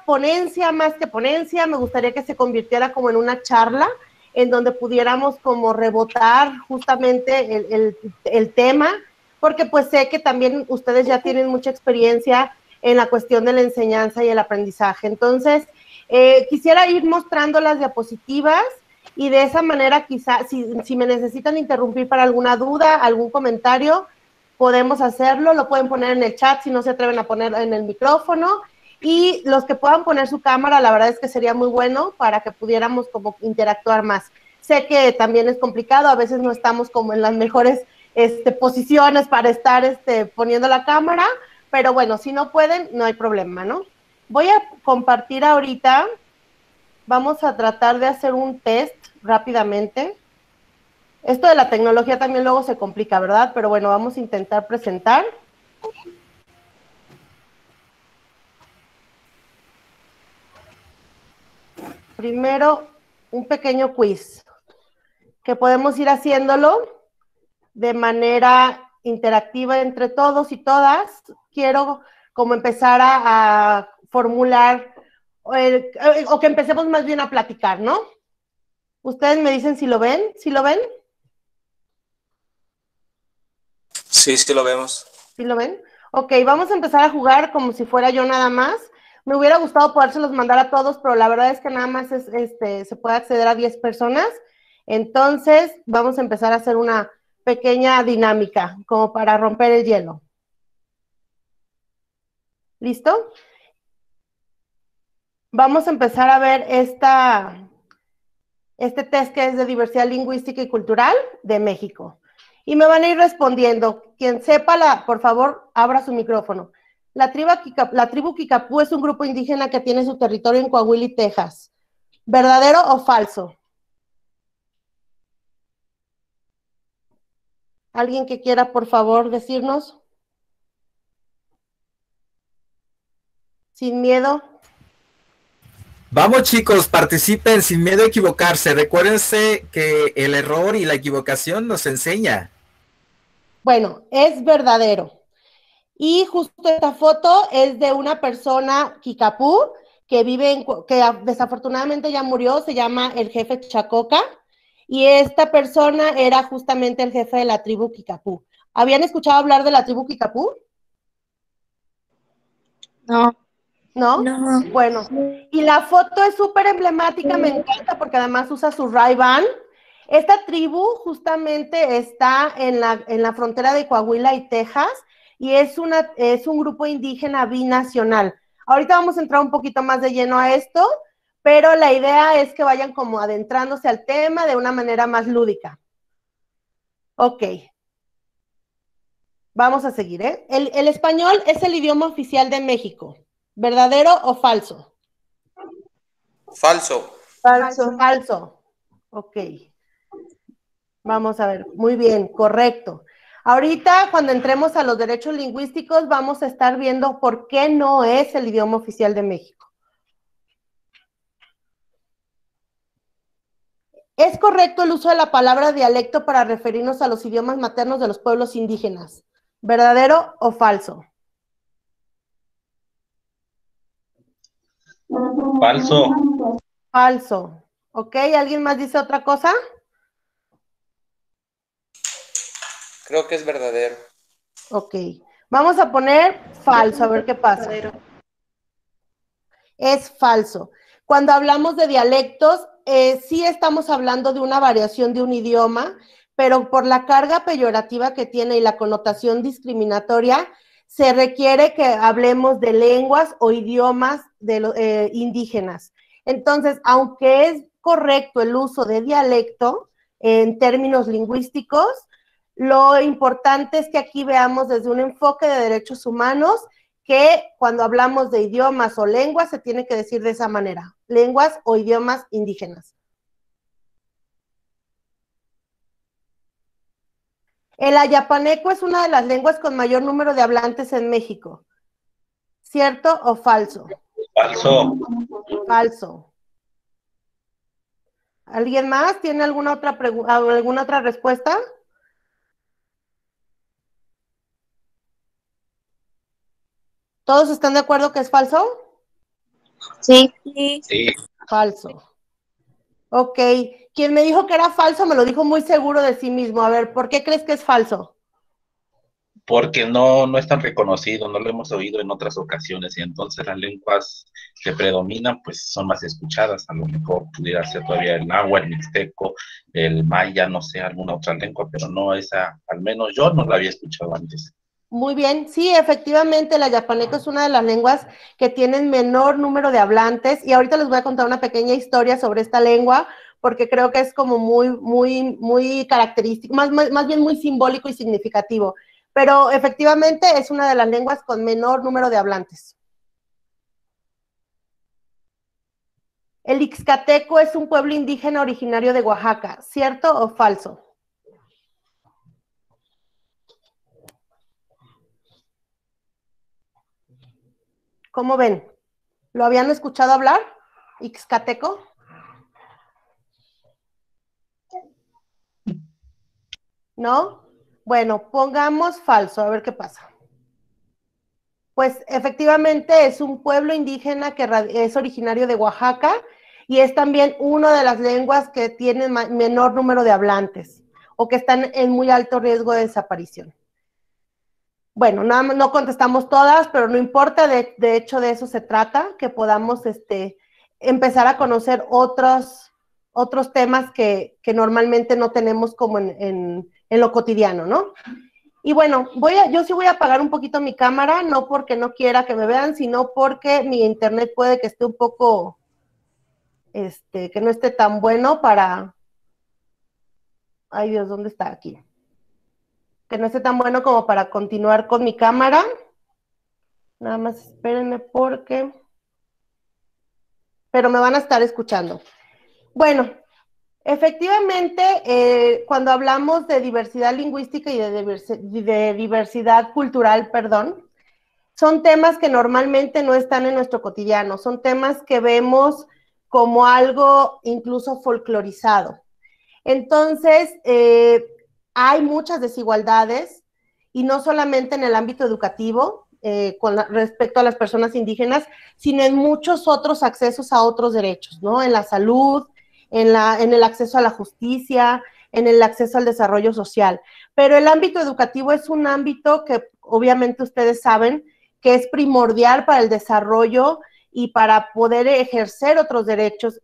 ponencia, más que ponencia, me gustaría que se convirtiera como en una charla, en donde pudiéramos como rebotar justamente el tema, porque pues sé que también ustedes ya tienen mucha experiencia en la cuestión de la enseñanza y el aprendizaje. Entonces, quisiera ir mostrando las diapositivas y de esa manera quizá, si me necesitan interrumpir para alguna duda, algún comentario, podemos hacerlo, lo pueden poner en el chat si no se atreven a poner en el micrófono, y los que puedan poner su cámara, la verdad es que sería muy bueno para que pudiéramos como interactuar más. Sé que también es complicado, a veces no estamos como en las mejores posiciones para estar poniendo la cámara, pero bueno, si no pueden, no hay problema, ¿no? Voy a compartir ahorita, vamos a tratar de hacer un test rápidamente. Esto de la tecnología también luego se complica, ¿verdad? Pero bueno, vamos a intentar presentar. Primero, un pequeño quiz, que podemos ir haciéndolo de manera interactiva entre todos y todas. Quiero como empezar a formular, o que empecemos más bien a platicar, ¿no? Ustedes me dicen si lo ven, ¿sí lo ven? Sí, sí lo vemos. ¿Sí lo ven? Ok, vamos a empezar a jugar como si fuera yo nada más. Me hubiera gustado podérselos mandar a todos, pero la verdad es que nada más se puede acceder a 10 personas. Entonces, vamos a empezar a hacer una pequeña dinámica, como para romper el hielo. ¿Listo? Vamos a empezar a ver este test que es de diversidad lingüística y cultural de México. Y me van a ir respondiendo. Quien sepa, por favor, abra su micrófono. La tribu Kikapú es un grupo indígena que tiene su territorio en Coahuila y Texas. ¿Verdadero o falso? ¿Alguien que quiera, por favor, decirnos? Sin miedo. Vamos chicos, participen sin miedo a equivocarse. Recuérdense que el error y la equivocación nos enseña. Bueno, es verdadero. Y justo esta foto es de una persona Kikapú que vive que desafortunadamente ya murió, se llama el jefe Chacoca, y esta persona era justamente el jefe de la tribu Kikapú. ¿Habían escuchado hablar de la tribu Kikapú? No. ¿No? No. Bueno, y la foto es súper emblemática, me encanta porque además usa su Ray-Ban. Esta tribu justamente está en la frontera de Coahuila y Texas, y es un grupo indígena binacional. Ahorita vamos a entrar un poquito más de lleno a esto, pero la idea es que vayan como adentrándose al tema de una manera más lúdica. Ok. Vamos a seguir, ¿eh? El español es el idioma oficial de México. ¿Verdadero o falso? Falso. Falso. Falso. Ok. Vamos a ver. Muy bien, correcto. Ahorita, cuando entremos a los derechos lingüísticos, vamos a estar viendo por qué no es el idioma oficial de México. ¿Es correcto el uso de la palabra dialecto para referirnos a los idiomas maternos de los pueblos indígenas? ¿Verdadero o falso? Falso. Falso. ¿Ok? ¿Alguien más dice otra cosa? Creo que es verdadero. Ok. Vamos a poner falso, a ver qué pasa. Es falso. Cuando hablamos de dialectos, sí estamos hablando de una variación de un idioma, pero por la carga peyorativa que tiene y la connotación discriminatoria, se requiere que hablemos de lenguas o idiomas indígenas. Entonces, aunque es correcto el uso de dialecto en términos lingüísticos, lo importante es que aquí veamos desde un enfoque de derechos humanos que cuando hablamos de idiomas o lenguas se tiene que decir de esa manera, lenguas o idiomas indígenas. El ayapaneco es una de las lenguas con mayor número de hablantes en México. ¿Cierto o falso? Falso. Falso. ¿Alguien más tiene alguna otra respuesta? ¿Todos están de acuerdo que es falso? Sí. Sí, Falso. Ok. Quien me dijo que era falso me lo dijo muy seguro de sí mismo. A ver, ¿por qué crees que es falso? porque no es tan reconocido, no lo hemos oído en otras ocasiones y entonces las lenguas que predominan pues son más escuchadas. A lo mejor pudiera ser todavía el náhuatl, el mixteco, el maya, no sé, alguna otra lengua, pero no esa, al menos yo no la había escuchado antes. Muy bien, sí, efectivamente, la yapaneco es una de las lenguas que tienen menor número de hablantes y ahorita les voy a contar una pequeña historia sobre esta lengua porque creo que es como muy característico, más bien muy simbólico y significativo, pero efectivamente es una de las lenguas con menor número de hablantes. El Ixcateco es un pueblo indígena originario de Oaxaca, ¿cierto o falso? ¿Cómo ven? ¿Lo habían escuchado hablar? ¿Ixcateco? ¿No? Bueno, pongamos falso, a ver qué pasa. Pues efectivamente es un pueblo indígena que es originario de Oaxaca y es también una de las lenguas que tienen menor número de hablantes o que están en muy alto riesgo de desaparición. Bueno, no contestamos todas, pero no importa, de hecho de eso se trata, que podamos empezar a conocer otros temas que normalmente no tenemos como en lo cotidiano, ¿no? Y bueno, yo sí voy a apagar un poquito mi cámara, no porque no quiera que me vean, sino porque mi internet puede que esté un poco, que no esté tan bueno para, ay Dios, ¿dónde está aquí? Que no esté tan bueno como para continuar con mi cámara. Nada más espérenme pero me van a estar escuchando. Bueno, efectivamente, cuando hablamos de diversidad lingüística y de diversidad cultural, perdón, son temas que normalmente no están en nuestro cotidiano, son temas que vemos como algo incluso folclorizado. Entonces, hay muchas desigualdades y no solamente en el ámbito educativo, respecto a las personas indígenas, sino en muchos otros accesos a otros derechos, ¿no? En la salud, en el acceso a la justicia, en el acceso al desarrollo social. Pero el ámbito educativo es un ámbito que obviamente ustedes saben que es primordial para el desarrollo y para poder ejercer otros derechos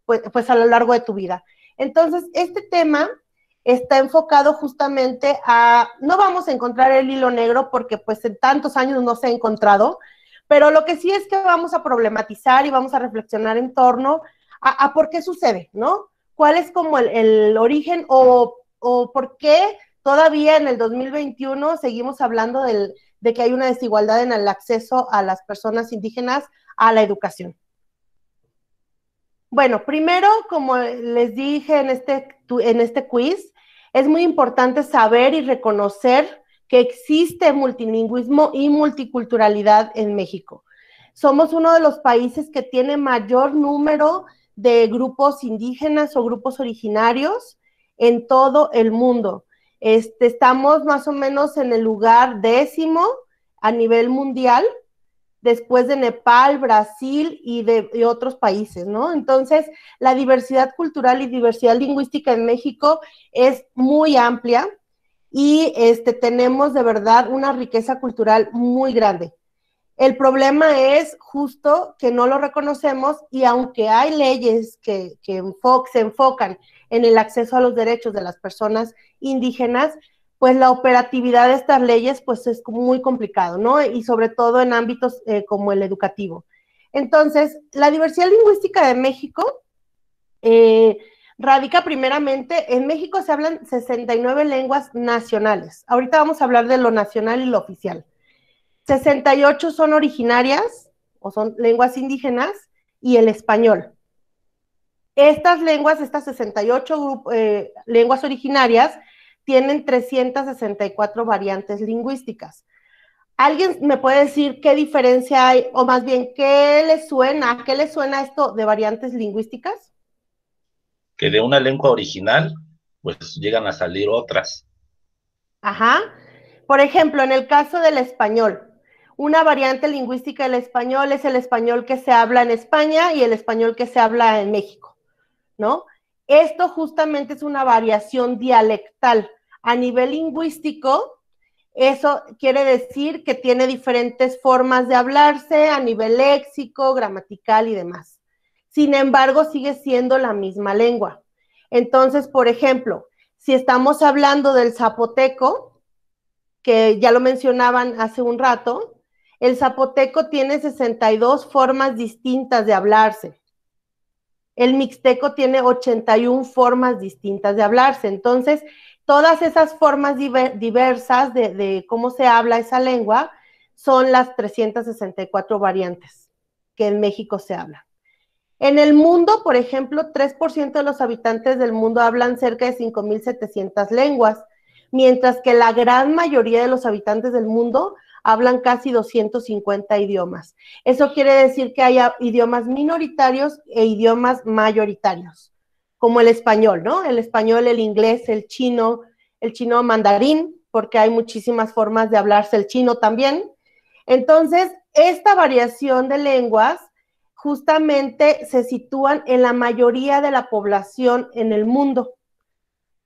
pues a lo largo de tu vida. Entonces, este tema está enfocado justamente no vamos a encontrar el hilo negro porque pues en tantos años no se ha encontrado, pero lo que sí es que vamos a problematizar y vamos a reflexionar en torno a por qué sucede, ¿no? ¿Cuál es como el origen o por qué todavía en el 2021 seguimos hablando de que hay una desigualdad en el acceso a las personas indígenas a la educación? Bueno, primero, como les dije en este quiz, es muy importante saber y reconocer que existe multilingüismo y multiculturalidad en México. Somos uno de los países que tiene mayor número de grupos indígenas o grupos originarios en todo el mundo. Estamos más o menos en el lugar 10º a nivel mundial, después de Nepal, Brasil y de otros países, ¿no? Entonces, la diversidad cultural y diversidad lingüística en México es muy amplia y tenemos de verdad una riqueza cultural muy grande. El problema es justo que no lo reconocemos y aunque hay leyes que se enfocan en el acceso a los derechos de las personas indígenas, pues la operatividad de estas leyes pues es muy complicado, ¿no? Y sobre todo en ámbitos como el educativo. Entonces, la diversidad lingüística de México radica primeramente, en México se hablan 69 lenguas nacionales. Ahorita vamos a hablar de lo nacional y lo oficial. 68 son originarias o son lenguas indígenas y el español. Estas 68 lenguas originarias tienen 364 variantes lingüísticas. ¿Alguien me puede decir qué diferencia hay, o más bien, qué le suena esto de variantes lingüísticas? Que de una lengua original, pues llegan a salir otras. Ajá. Por ejemplo, en el caso del español, Una variante lingüística del español es el español que se habla en España y el español que se habla en México, ¿no? Esto justamente es una variación dialectal. A nivel lingüístico, eso quiere decir que tiene diferentes formas de hablarse a nivel léxico, gramatical y demás. Sin embargo, sigue siendo la misma lengua. Entonces, por ejemplo, si estamos hablando del zapoteco, que ya lo mencionaban hace un rato, el zapoteco tiene 62 formas distintas de hablarse. El mixteco tiene 81 formas distintas de hablarse. Entonces, todas esas formas diversas de cómo se habla esa lengua son las 364 variantes que en México se hablan. En el mundo, por ejemplo, 3% de los habitantes del mundo hablan cerca de 5,700 lenguas, mientras que la gran mayoría de los habitantes del mundo hablan casi 250 idiomas. Eso quiere decir que hay idiomas minoritarios e idiomas mayoritarios, como el español, ¿no? El español, el inglés, el chino mandarín, porque hay muchísimas formas de hablarse el chino también. Entonces, esta variación de lenguas justamente se sitúan en la mayoría de la población en el mundo.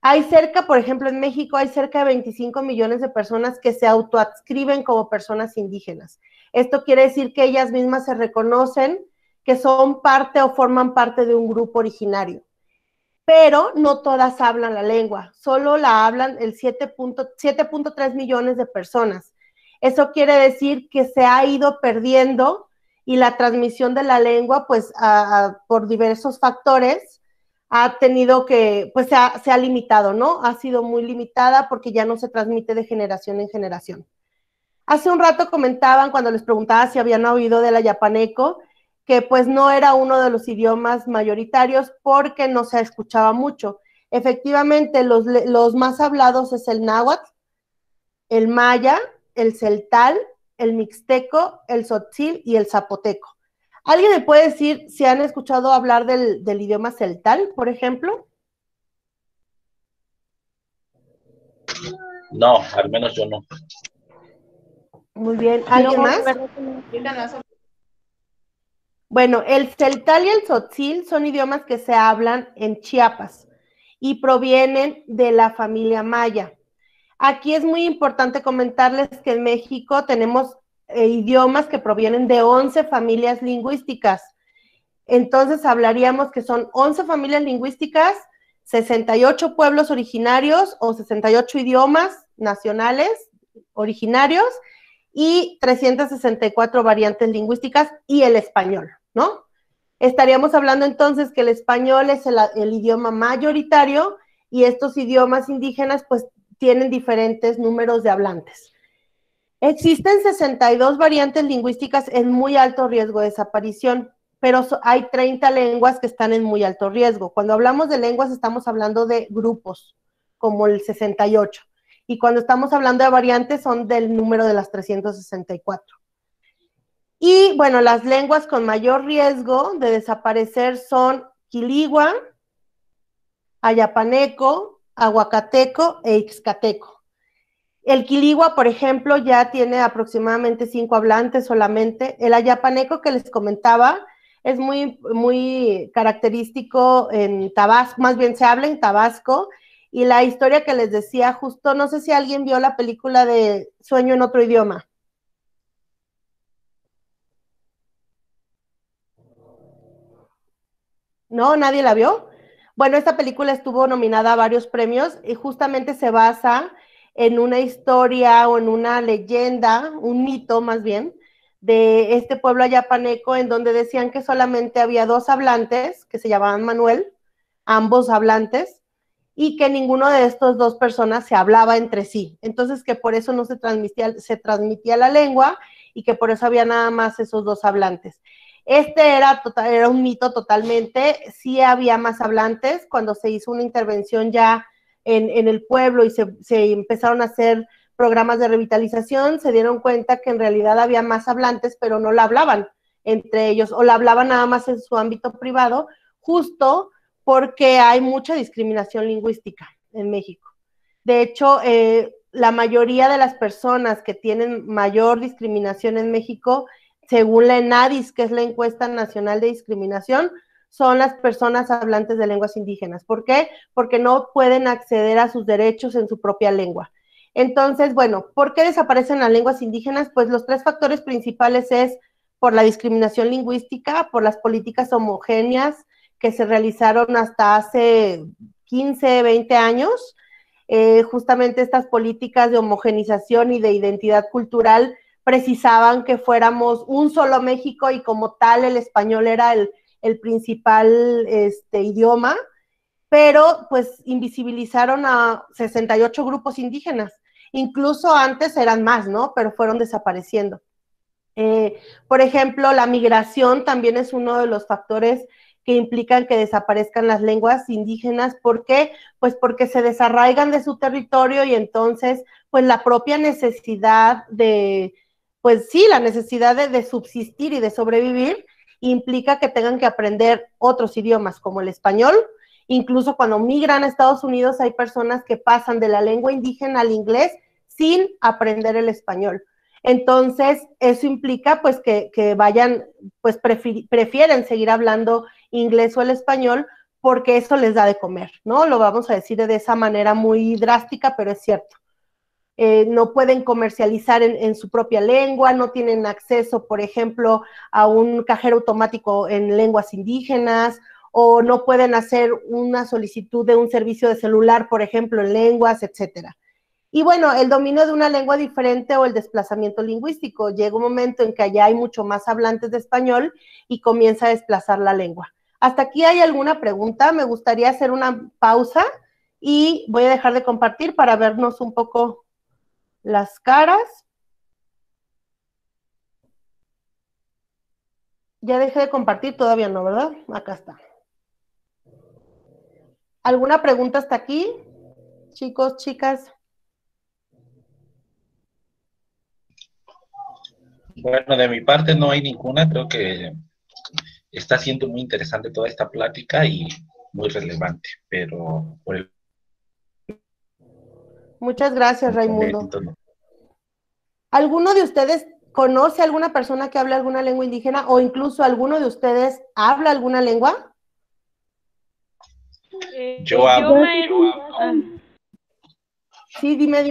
Hay cerca, por ejemplo, en México hay cerca de 25 millones de personas que se autoadscriben como personas indígenas. Esto quiere decir que ellas mismas se reconocen que son parte o forman parte de un grupo originario. Pero no todas hablan la lengua, solo la hablan el 7.3 millones de personas. Eso quiere decir que se ha ido perdiendo y la transmisión de la lengua, pues, por diversos factores, ha tenido que, pues, se ha limitado, ¿no? Ha sido muy limitada porque ya no se transmite de generación en generación. Hace un rato comentaban, cuando les preguntaba si habían oído de la yapaneco, que pues no era uno de los idiomas mayoritarios porque no se escuchaba mucho. Efectivamente, los más hablados es el náhuatl, el maya, el celtal, el mixteco, el tzotzil y el zapoteco. ¿Alguien me puede decir si han escuchado hablar del idioma celtal, por ejemplo? No, al menos yo no. Muy bien. ¿Alguien más? Bueno, el celtal y el tzotzil son idiomas que se hablan en Chiapas y provienen de la familia maya. Aquí es muy importante comentarles que en México tenemos idiomas que provienen de 11 familias lingüísticas. Entonces hablaríamos que son 11 familias lingüísticas, 68 pueblos originarios o 68 idiomas nacionales originarios y 364 variantes lingüísticas y el español, ¿no? Estaríamos hablando entonces que el español es el idioma mayoritario y estos idiomas indígenas pues tienen diferentes números de hablantes. Existen 62 variantes lingüísticas en muy alto riesgo de desaparición, pero hay 30 lenguas que están en muy alto riesgo. Cuando hablamos de lenguas estamos hablando de grupos, como el 68. Y cuando estamos hablando de variantes son del número de las 364. Y bueno, las lenguas con mayor riesgo de desaparecer son quiligua, ayapaneco, aguacateco e ixcateco. El quiligua, por ejemplo, ya tiene aproximadamente 5 hablantes solamente. El ayapaneco que les comentaba es muy, muy característico en Tabasco, más bien se habla en Tabasco. Y la historia que les decía justo, no sé si alguien vio la película de Sueño en otro idioma. ¿No? ¿Nadie la vio? Bueno, esta película estuvo nominada a varios premios y justamente se basa en una historia o en una leyenda, un mito más bien, de este pueblo ayapaneco en donde decían que solamente había 2 hablantes, que se llamaban Manuel, ambos hablantes, y que ninguno de estos 2 personas se hablaba entre sí. Entonces que por eso no se transmitía la lengua y que por eso había nada más esos 2 hablantes. Era un mito totalmente, sí había más hablantes, cuando se hizo una intervención ya en el pueblo y se empezaron a hacer programas de revitalización, se dieron cuenta que en realidad había más hablantes, pero no la hablaban entre ellos, o la hablaban nada más en su ámbito privado, justo porque hay mucha discriminación lingüística en México. De hecho, la mayoría de las personas que tienen mayor discriminación en México, según la ENADIS, que es la Encuesta Nacional de Discriminación, son las personas hablantes de lenguas indígenas. ¿Por qué? Porque no pueden acceder a sus derechos en su propia lengua. Entonces, bueno, ¿por qué desaparecen las lenguas indígenas? Pues los 3 factores principales es por la discriminación lingüística, por las políticas homogéneas que se realizaron hasta hace 15, 20 años, justamente estas políticas de homogenización y de identidad cultural precisaban que fuéramos un solo México y como tal el español era el principal idioma, pero pues invisibilizaron a 68 grupos indígenas. Incluso antes eran más, ¿no? Pero fueron desapareciendo. Por ejemplo, la migración también es uno de los factores que implican que desaparezcan las lenguas indígenas. ¿Por qué? Pues porque se desarraigan de su territorio y entonces, pues la propia necesidad de, pues sí, la necesidad de subsistir y de sobrevivir implica que tengan que aprender otros idiomas como el español. Incluso cuando migran a Estados Unidos hay personas que pasan de la lengua indígena al inglés sin aprender el español. Entonces, eso implica pues que vayan, pues prefieren seguir hablando inglés o el español porque eso les da de comer, ¿no? Lo vamos a decir de esa manera muy drástica, pero es cierto. No pueden comercializar en su propia lengua, no tienen acceso, por ejemplo, a un cajero automático en lenguas indígenas, o no pueden hacer una solicitud de un servicio de celular, por ejemplo, en lenguas, etcétera. Y bueno, el dominio de una lengua diferente o el desplazamiento lingüístico. Llega un momento en que allá hay mucho más hablantes de español y comienza a desplazar la lengua. ¿Hasta aquí hay alguna pregunta? Me gustaría hacer una pausa y voy a dejar de compartir para vernos un poco las caras. Ya dejé de compartir, todavía no, ¿verdad? Acá está. ¿Alguna pregunta hasta aquí? Chicos, chicas. Bueno, de mi parte no hay ninguna, creo que está siendo muy interesante toda esta plática y muy relevante, pero por el Muchas gracias, Raimundo. momento no. ¿Alguno de ustedes conoce a alguna persona que hable alguna lengua indígena o incluso alguno de ustedes habla alguna lengua? Yo hablo. Sí, dime.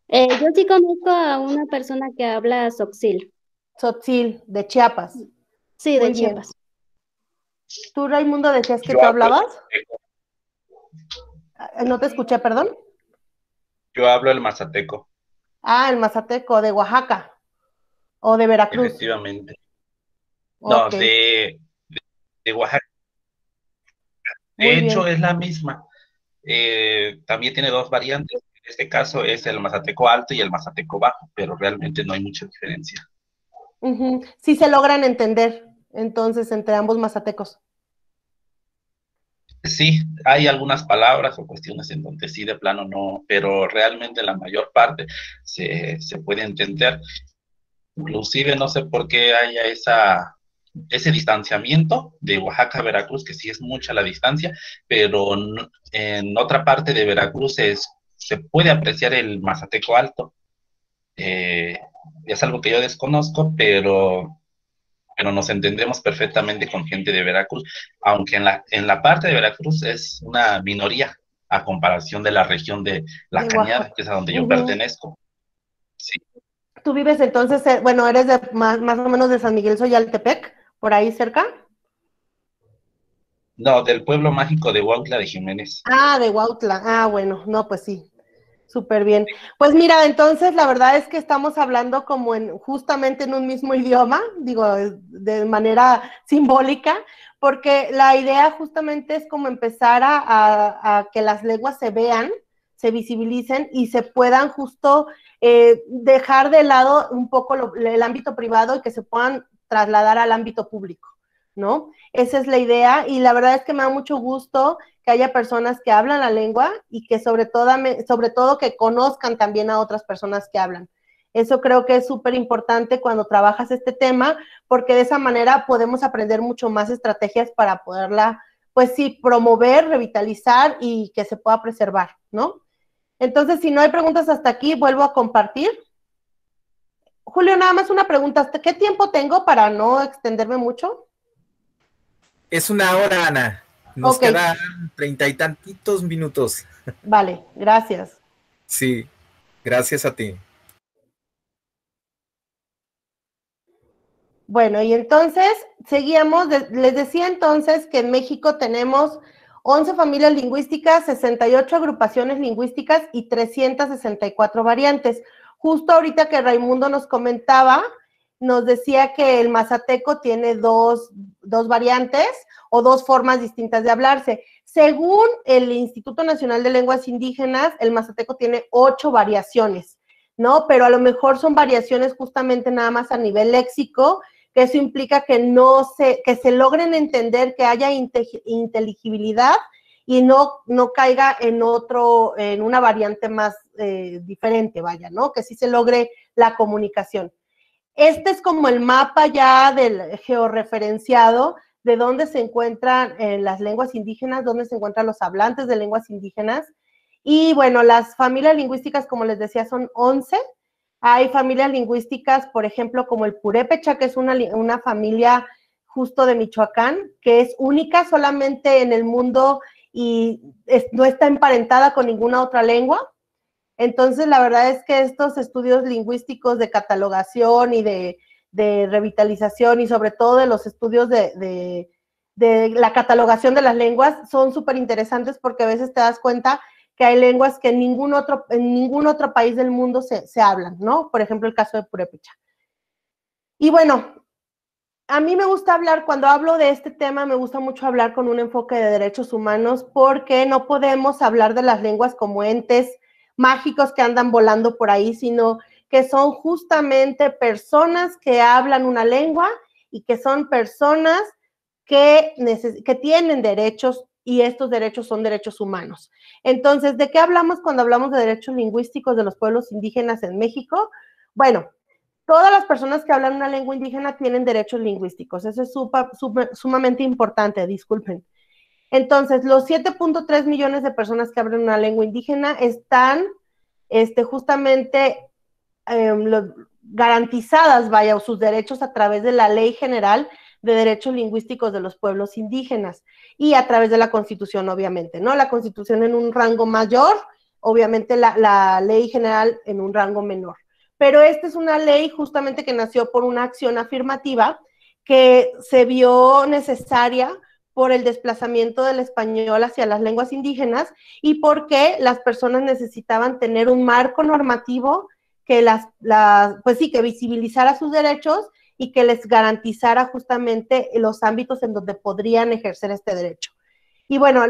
Yo sí conozco a una persona que habla Tzotzil. Tzotzil, de Chiapas. Sí, Muy de bien. Chiapas. ¿Tú, Raimundo, decías que Yo tú hablo hablabas? mazateco. No te escuché, perdón. Yo hablo el mazateco, Ah, el mazateco, de Oaxaca o de Veracruz. efectivamente. No, Ok, de Oaxaca. De muy hecho, bien. es la misma. También tiene 2 variantes. En este caso es el mazateco alto y el mazateco bajo, pero realmente no hay mucha diferencia. Sí se logran entender, entonces, entre ambos mazatecos. Sí, hay algunas palabras o cuestiones en donde sí de plano no, pero realmente la mayor parte se puede entender. Inclusive no sé por qué haya ese distanciamiento de Oaxaca a Veracruz, que sí es mucha la distancia, pero en otra parte de Veracruz se puede apreciar el mazateco alto. Es algo que yo desconozco, pero nos entendemos perfectamente con gente de Veracruz, aunque en la parte de Veracruz es una minoría a comparación de la región de La De Cañada, Oaxaca. que es a donde yo pertenezco. Sí. Tú vives entonces, bueno, eres de más o menos de San Miguel Zoyaltepec, por ahí cerca. No, del pueblo mágico de Huautla de Jiménez. Ah, de Huautla. Ah, bueno, no, pues sí, súper bien. Pues mira, entonces la verdad es que estamos hablando como justamente en un mismo idioma, digo, de manera simbólica, porque la idea justamente es como empezar a que las lenguas se vean, se visibilicen y se puedan justo dejar de lado un poco el ámbito privado y que se puedan trasladar al ámbito público, ¿no? Esa es la idea y la verdad es que me da mucho gusto que haya personas que hablan la lengua y que sobre todo que conozcan también a otras personas que hablan. Eso creo que es súper importante cuando trabajas este tema, porque de esa manera podemos aprender mucho más estrategias para poderla, pues sí, promover, revitalizar y que se pueda preservar, ¿no? Entonces, si no hay preguntas hasta aquí, vuelvo a compartir. Julio, nada más una pregunta. ¿Hasta qué tiempo tengo para no extenderme mucho? Es 1 hora, Ana. Nos Ok. quedan 30 y tantitos minutos. Vale, gracias. Sí, gracias a ti. Bueno, y entonces seguíamos, les decía entonces que en México tenemos 11 familias lingüísticas, 68 agrupaciones lingüísticas y 364 variantes. Justo ahorita que Raimundo nos comentaba, nos decía que el mazateco tiene dos variantes o dos formas distintas de hablarse. Según el Instituto Nacional de Lenguas Indígenas, el mazateco tiene 8 variaciones, ¿no? Pero a lo mejor son variaciones justamente nada más a nivel léxico, que eso implica que se logren entender, que haya inteligibilidad y no caiga en una variante más diferente, vaya, ¿no? Que sí se logre la comunicación. Este es como el mapa ya del georreferenciado de dónde se encuentran las lenguas indígenas, dónde se encuentran los hablantes de lenguas indígenas. Y bueno, las familias lingüísticas, como les decía, son 11. Hay familias lingüísticas, por ejemplo, como el purépecha, que es una familia justo de Michoacán, que es única solamente en el mundo y no está emparentada con ninguna otra lengua. Entonces, la verdad es que estos estudios lingüísticos de catalogación y de revitalización y sobre todo de los estudios de la catalogación de las lenguas son súper interesantes porque a veces te das cuenta que hay lenguas que en ningún otro país del mundo se hablan, ¿no? Por ejemplo, el caso de purépecha. Y bueno, a mí me gusta hablar, cuando hablo de este tema, me gusta mucho hablar con un enfoque de derechos humanos porque no podemos hablar de las lenguas como entes mágicos que andan volando por ahí, sino que son justamente personas que hablan una lengua y que son personas que tienen derechos y estos derechos son derechos humanos. Entonces, ¿de qué hablamos cuando hablamos de derechos lingüísticos de los pueblos indígenas en México? Bueno, todas las personas que hablan una lengua indígena tienen derechos lingüísticos. Eso es sumamente importante, disculpen. Entonces, los 7.3 millones de personas que hablan una lengua indígena están justamente garantizadas, vaya, sus derechos a través de la Ley General de Derechos Lingüísticos de los Pueblos Indígenas y a través de la Constitución, obviamente, ¿no? La Constitución en un rango mayor, obviamente la Ley General en un rango menor. Pero esta es una ley justamente que nació por una acción afirmativa que se vio necesaria por el desplazamiento del español hacia las lenguas indígenas y porque las personas necesitaban tener un marco normativo que que visibilizara sus derechos y que les garantizara justamente los ámbitos en donde podrían ejercer este derecho. Y bueno,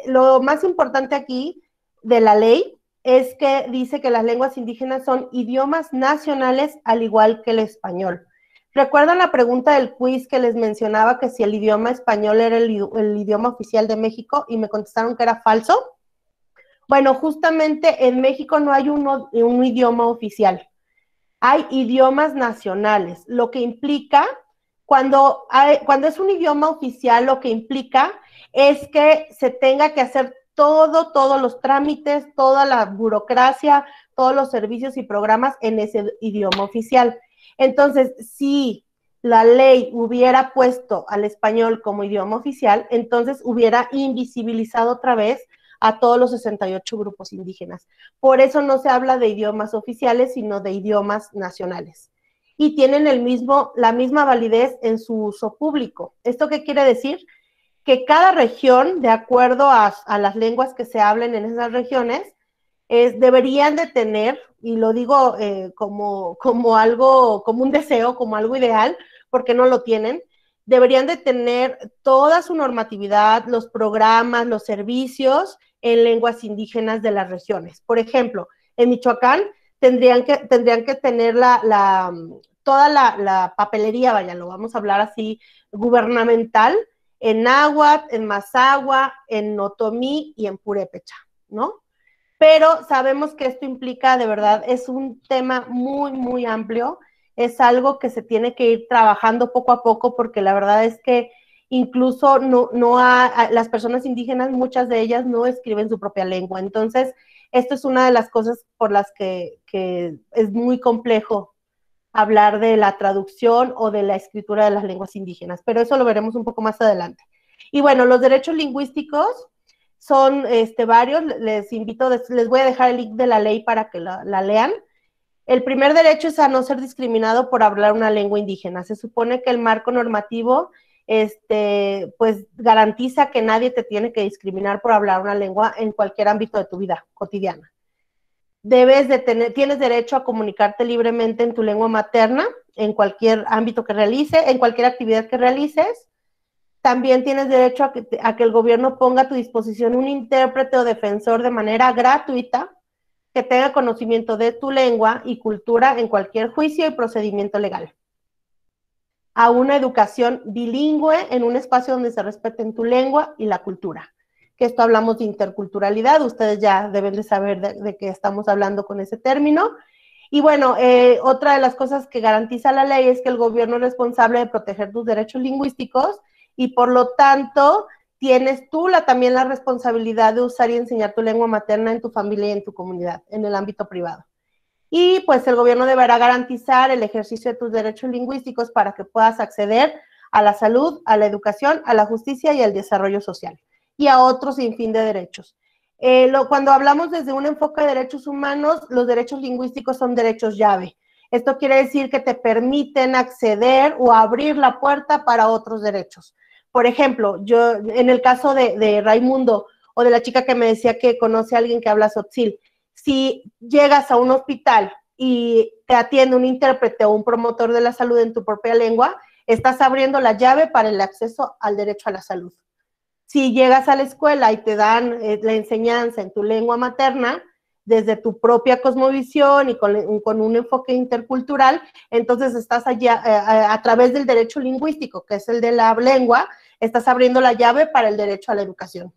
lo más importante aquí de la ley es que dice que las lenguas indígenas son idiomas nacionales al igual que el español. ¿Recuerdan la pregunta del quiz que les mencionaba que si el idioma español era el idioma oficial de México y me contestaron que era falso? Bueno, justamente en México no hay un idioma oficial. Hay idiomas nacionales, lo que implica, cuando es un idioma oficial, lo que implica es que se tenga que hacer todos los trámites, toda la burocracia, todos los servicios y programas en ese idioma oficial. Entonces, si la ley hubiera puesto al español como idioma oficial, entonces hubiera invisibilizado otra vez a todos los 68 grupos indígenas. Por eso no se habla de idiomas oficiales, sino de idiomas nacionales. Y tienen la misma validez en su uso público. ¿Esto qué quiere decir? Que cada región, de acuerdo a las lenguas que se hablen en esas regiones, deberían de tener, y lo digo como un deseo, como algo ideal, porque no lo tienen, deberían de tener toda su normatividad, los programas, los servicios en lenguas indígenas de las regiones. Por ejemplo, en Michoacán tendrían que tener toda la papelería, vaya, lo vamos a hablar así, gubernamental, en náhuatl, en mazahua, en otomí y en purépecha, ¿no? Pero sabemos que esto implica, de verdad, es un tema muy, muy amplio, es algo que se tiene que ir trabajando poco a poco, porque la verdad es que incluso las personas indígenas, muchas de ellas no escriben su propia lengua. Entonces, esto es una de las cosas por las que es muy complejo hablar de la traducción o de la escritura de las lenguas indígenas, pero eso lo veremos un poco más adelante. Y bueno, los derechos lingüísticos son varios, les voy a dejar el link de la ley para que la lean. El primer derecho es a no ser discriminado por hablar una lengua indígena. Se supone que el marco normativo pues garantiza que nadie te tiene que discriminar por hablar una lengua en cualquier ámbito de tu vida cotidiana. Tienes derecho a comunicarte libremente en tu lengua materna, en cualquier ámbito que realices, en cualquier actividad que realices. También tienes derecho a que el gobierno ponga a tu disposición un intérprete o defensor de manera gratuita que tenga conocimiento de tu lengua y cultura en cualquier juicio y procedimiento legal. A una educación bilingüe en un espacio donde se respeten tu lengua y la cultura. Que esto hablamos de interculturalidad, ustedes ya deben de saber de qué estamos hablando con ese término. Y bueno, otra de las cosas que garantiza la ley es que el gobierno es responsable de proteger tus derechos lingüísticos y por lo tanto tienes tú también la responsabilidad de usar y enseñar tu lengua materna en tu familia y en tu comunidad, en el ámbito privado. Y pues el gobierno deberá garantizar el ejercicio de tus derechos lingüísticos para que puedas acceder a la salud, a la educación, a la justicia y al desarrollo social, y a otros sinfín de derechos. Cuando hablamos desde un enfoque de derechos humanos, los derechos lingüísticos son derechos llave. Esto quiere decir que te permiten acceder o abrir la puerta para otros derechos. Por ejemplo, yo, en el caso de Raimundo, o de la chica que me decía que conoce a alguien que habla tzotzil, si llegas a un hospital y te atiende un intérprete o un promotor de la salud en tu propia lengua, estás abriendo la llave para el acceso al derecho a la salud. Si llegas a la escuela y te dan la enseñanza en tu lengua materna, desde tu propia cosmovisión y con un enfoque intercultural, entonces estás allá a través del derecho lingüístico, que es el de la lengua, estás abriendo la llave para el derecho a la educación.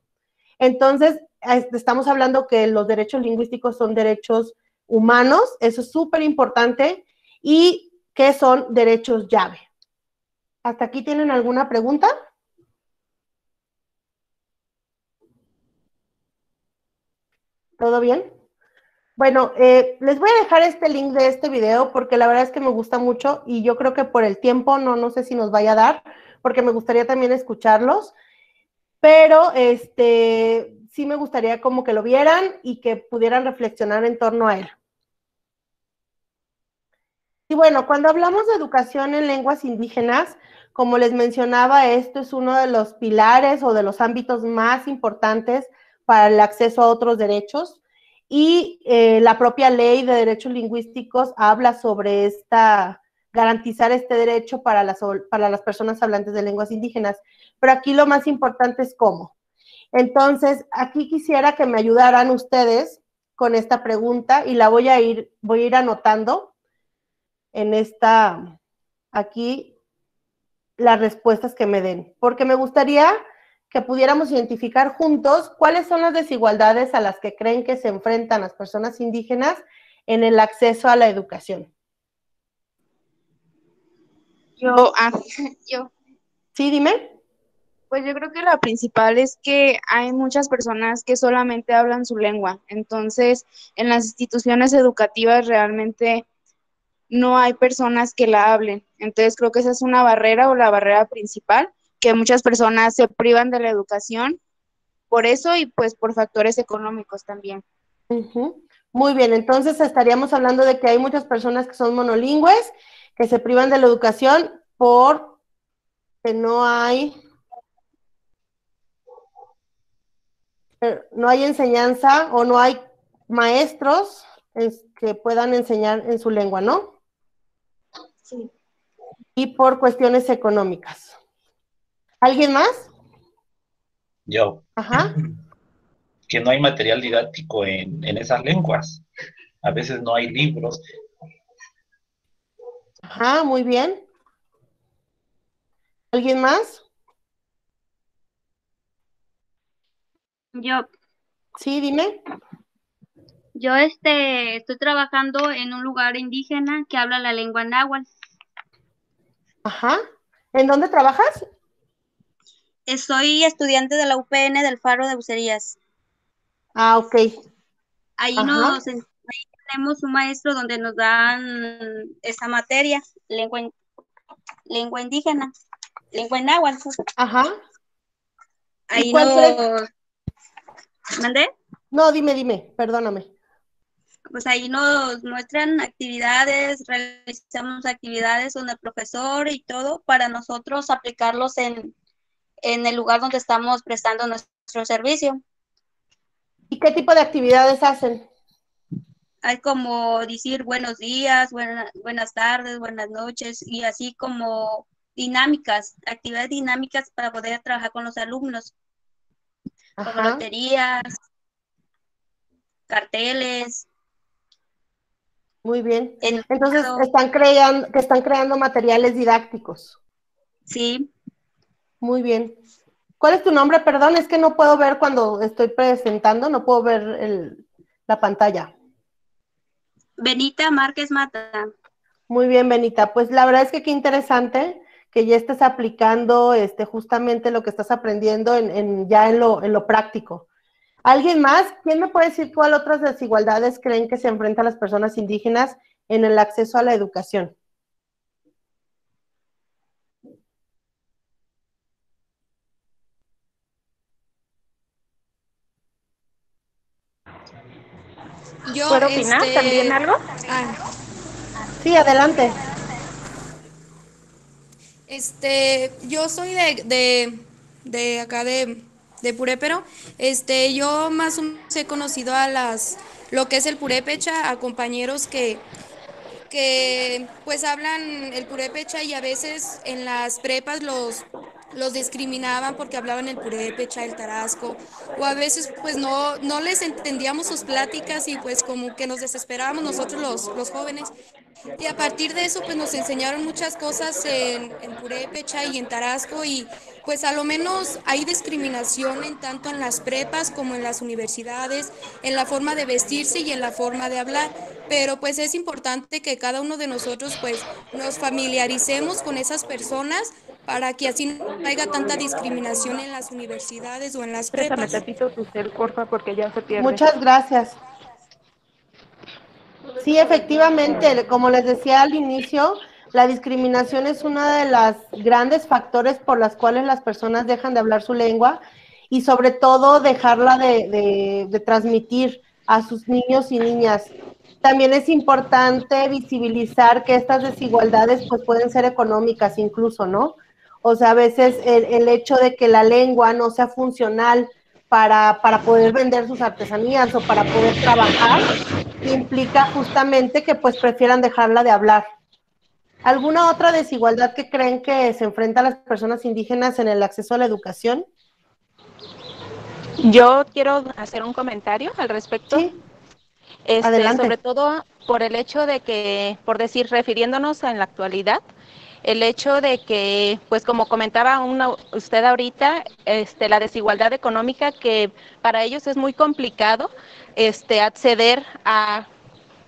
Entonces, estamos hablando que los derechos lingüísticos son derechos humanos, eso es súper importante, y que son derechos llave. ¿Hasta aquí tienen alguna pregunta? ¿Todo bien? Bueno, les voy a dejar este link de este video porque la verdad es que me gusta mucho y yo creo que por el tiempo no sé si nos vaya a dar, porque me gustaría también escucharlos, pero sí me gustaría como que lo vieran y que pudieran reflexionar en torno a él. Y bueno, cuando hablamos de educación en lenguas indígenas, como les mencionaba, esto es uno de los pilares o de los ámbitos más importantes para el acceso a otros derechos. Y la propia ley de derechos lingüísticos habla sobre garantizar este derecho para las personas hablantes de lenguas indígenas. Pero aquí lo más importante es cómo. Entonces, aquí quisiera que me ayudaran ustedes con esta pregunta y la voy a ir anotando en aquí las respuestas que me den, porque me gustaría que pudiéramos identificar juntos cuáles son las desigualdades a las que creen que se enfrentan las personas indígenas en el acceso a la educación. Yo. Sí, dime. Pues yo creo que la principal es que hay muchas personas que solamente hablan su lengua, entonces en las instituciones educativas realmente no hay personas que la hablen, entonces creo que esa es una barrera o la barrera principal, que muchas personas se privan de la educación por eso y pues por factores económicos también. Muy bien, entonces estaríamos hablando de que hay muchas personas que son monolingües, que se privan de la educación porque no hay enseñanza o no hay maestros que puedan enseñar en su lengua, ¿no? Sí. Y por cuestiones económicas. ¿Alguien más? Yo. Ajá. Que no hay material didáctico en esas lenguas. A veces no hay libros. Ajá, muy bien. ¿Alguien más? Yo Sí, dime. estoy trabajando en un lugar indígena que habla la lengua náhuatl. Ajá. ¿En dónde trabajas? Soy estudiante de la UPN del Faro de Bucerías. Ah, ok. Ahí Ajá, ahí tenemos un maestro donde nos dan esa materia, lengua indígena, lengua náhuatl. ajá. ¿Y Ahí cuál crees? nos, ¿mandé? No, dime, perdóname. Pues ahí nos muestran actividades, realizamos actividades con el profesor y todo para nosotros aplicarlos en el lugar donde estamos prestando nuestro servicio. ¿Y qué tipo de actividades hacen? Hay como decir buenos días, buenas tardes, buenas noches y así como dinámicas, actividades dinámicas para poder trabajar con los alumnos, como Ajá, loterías, carteles, muy bien. Entonces, enunciado, están creando materiales didácticos. sí. Muy bien. ¿Cuál es tu nombre? Perdón, es que no puedo ver cuando estoy presentando, no puedo ver la pantalla. Benita Márquez Mata. Muy bien, Benita. Pues la verdad es que qué interesante que ya estés aplicando justamente lo que estás aprendiendo ya en lo práctico. ¿Alguien más? ¿Quién me puede decir cuál otras desigualdades creen que se enfrentan las personas indígenas en el acceso a la educación? ¿Puedo opinar también algo? Sí, adelante. Yo soy de acá de Purépero. Yo más o menos he conocido lo que es el purépecha, a compañeros que pues hablan el purépecha y a veces en las prepas los discriminaban porque hablaban el purépecha, el tarasco, o a veces pues no les entendíamos sus pláticas y pues como que nos desesperábamos nosotros los jóvenes. Y a partir de eso, pues nos enseñaron muchas cosas en Purépecha y en Tarasco y pues a lo menos hay discriminación en tanto en las prepas como en las universidades, en la forma de vestirse y en la forma de hablar. Pero pues es importante que cada uno de nosotros pues nos familiaricemos con esas personas para que así no haya tanta discriminación en las universidades o en las Préstame prepas. tantito tu cel, porfa, porque ya se pierde. Muchas gracias. Sí, efectivamente, como les decía al inicio, la discriminación es uno de los grandes factores por las cuales las personas dejan de hablar su lengua y sobre todo dejarla de transmitir a sus niños y niñas. También es importante visibilizar que estas desigualdades pues pueden ser económicas incluso, ¿no? O sea, a veces el hecho de que la lengua no sea funcional para poder vender sus artesanías o para poder trabajar, implica justamente que pues prefieran dejarla de hablar. ¿Alguna otra desigualdad que creen que se enfrenta a las personas indígenas en el acceso a la educación? Yo quiero hacer un comentario al respecto. Sí, adelante. Sobre todo por el hecho de que, por decir, refiriéndonos en la actualidad, el hecho de que, pues como comentaba usted ahorita, la desigualdad económica, que para ellos es muy complicado acceder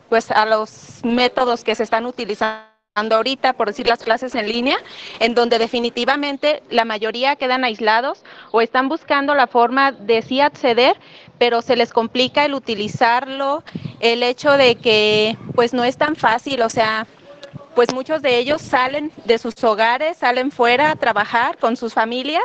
pues a los métodos que se están utilizando ahorita, por decir las clases en línea, en donde definitivamente la mayoría quedan aislados o están buscando la forma de sí acceder, pero se les complica el utilizarlo, el hecho de que pues no es tan fácil, o sea, pues muchos de ellos salen de sus hogares, salen fuera a trabajar con sus familias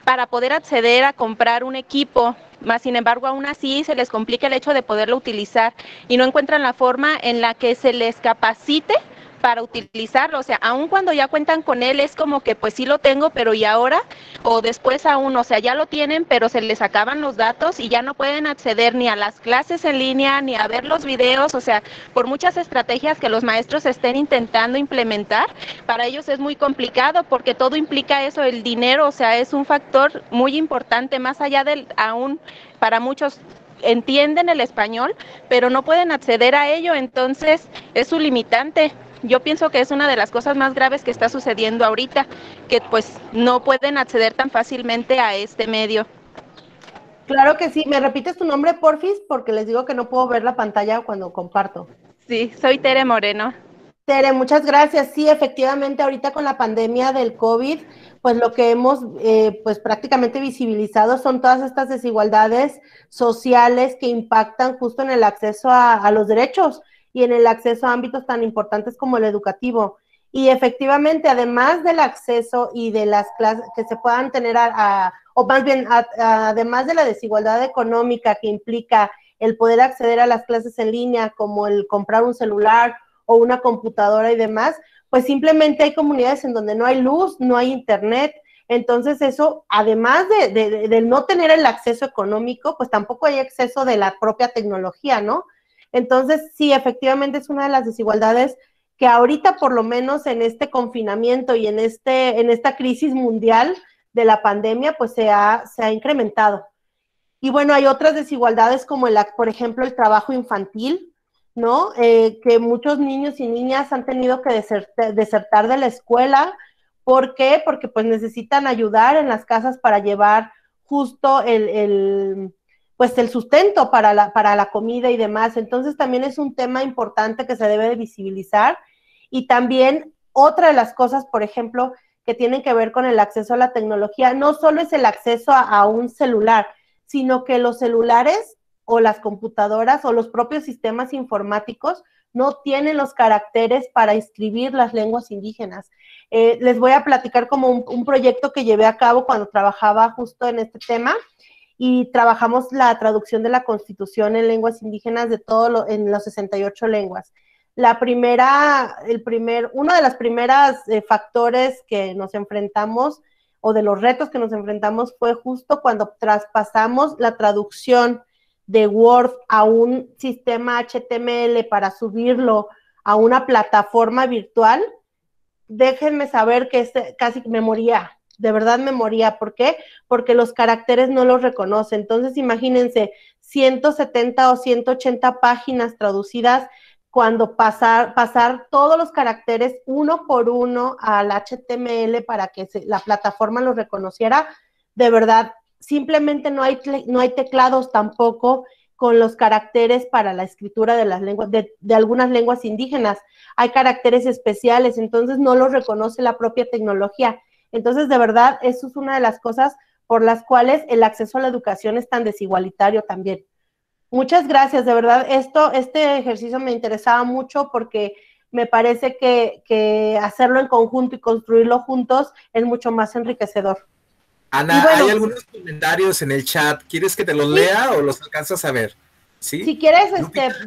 para poder acceder a comprar un equipo, más sin embargo aún así se les complica el hecho de poderlo utilizar y no encuentran la forma en la que se les capacite para utilizarlo, o sea, aun cuando ya cuentan con él es como que pues sí lo tengo, pero ¿y ahora? O después aún, o sea, ya lo tienen, pero se les acaban los datos y ya no pueden acceder ni a las clases en línea, ni a ver los videos, o sea, por muchas estrategias que los maestros estén intentando implementar, para ellos es muy complicado porque todo implica eso, el dinero, o sea, es un factor muy importante, más allá del aún para muchos entienden el español, pero no pueden acceder a ello, entonces es su limitante. Yo pienso que es una de las cosas más graves que está sucediendo ahorita, que pues no pueden acceder tan fácilmente a este medio. Claro que sí. ¿Me repites tu nombre, porfis? Porque les digo que no puedo ver la pantalla cuando comparto. Sí, soy Tere Moreno. Tere, muchas gracias. Sí, efectivamente, ahorita con la pandemia del COVID, pues lo que hemos pues prácticamente visibilizado son todas estas desigualdades sociales que impactan justo en el acceso a los derechos y en el acceso a ámbitos tan importantes como el educativo. Y efectivamente, además del acceso y de las clases que se puedan tener o más bien, además de la desigualdad económica que implica el poder acceder a las clases en línea, como el comprar un celular o una computadora y demás, pues simplemente hay comunidades en donde no hay luz, no hay internet. Entonces eso, además de no tener el acceso económico, pues tampoco hay acceso de la propia tecnología, ¿no? Entonces, sí, efectivamente es una de las desigualdades que ahorita, por lo menos en este confinamiento y en esta crisis mundial de la pandemia, pues se ha incrementado. Y bueno, hay otras desigualdades como, por ejemplo, el trabajo infantil, ¿no? Que muchos niños y niñas han tenido que desertar de la escuela. ¿Por qué? Porque pues necesitan ayudar en las casas para llevar justo pues el sustento para la comida y demás. Entonces también es un tema importante que se debe de visibilizar. Y también otra de las cosas, por ejemplo, que tienen que ver con el acceso a la tecnología, no solo es el acceso a un celular, sino que los celulares o las computadoras o los propios sistemas informáticos no tienen los caracteres para escribir las lenguas indígenas. Les voy a platicar como un proyecto que llevé a cabo cuando trabajaba justo en este tema, y trabajamos la traducción de la Constitución en lenguas indígenas en los 68 lenguas. Uno de los primeros factores que nos enfrentamos, o de los retos que nos enfrentamos, fue justo cuando traspasamos la traducción de Word a un sistema HTML para subirlo a una plataforma virtual. Déjenme saber que casi me moría, de verdad me moría. ¿Por qué? Porque los caracteres no los reconoce. Entonces, imagínense, 170 o 180 páginas traducidas, cuando pasar todos los caracteres uno por uno al HTML para que la plataforma los reconociera. De verdad, simplemente no hay teclados tampoco con los caracteres para la escritura de las lenguas, de algunas lenguas indígenas. Hay caracteres especiales, entonces no los reconoce la propia tecnología. Entonces, de verdad, eso es una de las cosas por las cuales el acceso a la educación es tan desigualitario también. Muchas gracias, de verdad, este ejercicio me interesaba mucho porque me parece que hacerlo en conjunto y construirlo juntos es mucho más enriquecedor. Ana, bueno, hay algunos comentarios en el chat. ¿Quieres que te los lea o los alcanzas a ver? ¿Sí? Si quieres,